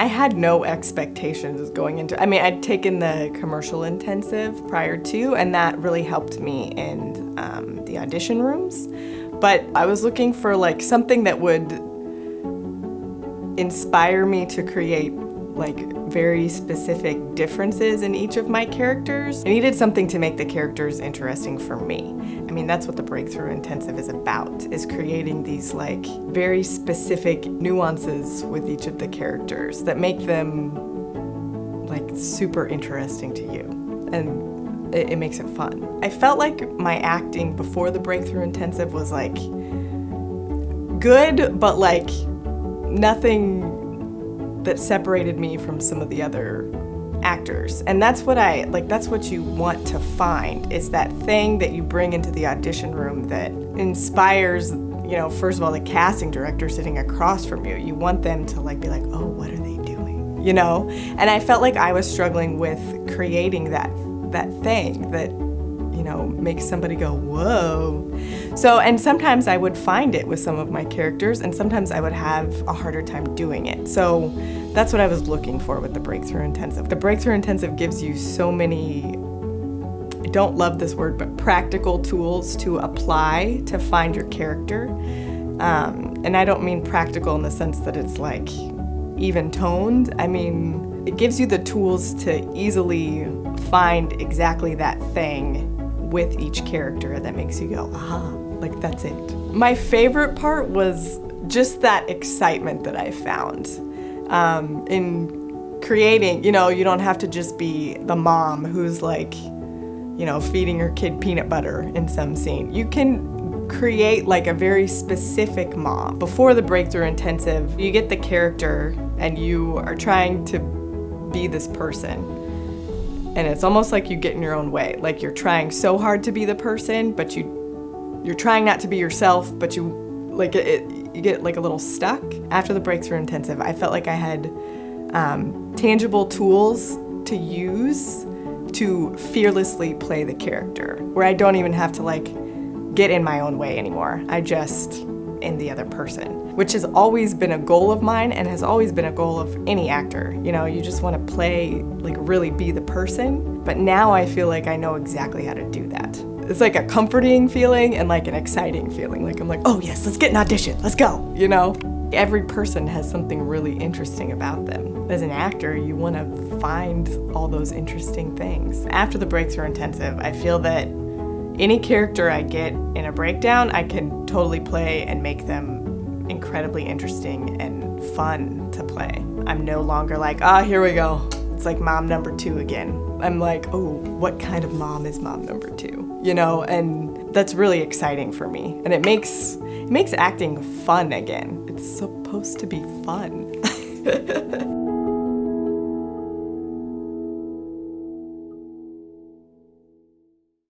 I had no expectations going into, I mean, I'd taken the commercial intensive prior to, and that really helped me in the audition rooms. But I was looking for like something that would inspire me to create like very specific differences in each of my characters. I needed something to make the characters interesting for me. I mean, that's what the Breakthrough Intensive is about, is creating these like very specific nuances with each of the characters that make them like super interesting to you. And it makes it fun. I felt like my acting before the Breakthrough Intensive was like good, but like nothing that separated me from some of the other actors. And that's what that's what you want to find, is that thing that you bring into the audition room that inspires, you know, first of all, the casting director sitting across from you. You want them to like be like, oh, what are they doing? You know? And I felt like I was struggling with creating that thing that, you know, makes somebody go, whoa. So, and sometimes I would find it with some of my characters, and sometimes I would have a harder time doing it. So that's what I was looking for with the Breakthrough Intensive. The Breakthrough Intensive gives you so many, I don't love this word, but practical tools to apply to find your character. And I don't mean practical in the sense that it's like even toned. I mean, it gives you the tools to easily find exactly that thing with each character that makes you go, aha, like that's it. My favorite part was just that excitement that I found in creating. You know, you don't have to just be the mom who's like, you know, feeding her kid peanut butter in some scene. You can create like a very specific mom. Before the Breakthrough Intensive, you get the character and you are trying to be this person. And it's almost like you get in your own way. Like you're trying so hard to be the person, but you're trying not to be yourself, but you like you get like a little stuck. After the Breakthrough Intensive, I felt like I had tangible tools to use to fearlessly play the character, where I don't even have to like get in my own way anymore. I just am the other person, which has always been a goal of mine and has always been a goal of any actor. You know, you just want to play, like really be the person. But now I feel like I know exactly how to do that. It's like a comforting feeling and like an exciting feeling. Like I'm like, oh yes, let's get an audition, let's go, you know? Every person has something really interesting about them. As an actor, you want to find all those interesting things. After the Breakthrough Intensive, I feel that any character I get in a breakdown, I can totally play and make them incredibly interesting and fun to play. I'm no longer like, here we go. It's like mom number 2 again. I'm like, oh, what kind of mom is mom number 2? You know, and that's really exciting for me. And it makes acting fun again. It's supposed to be fun.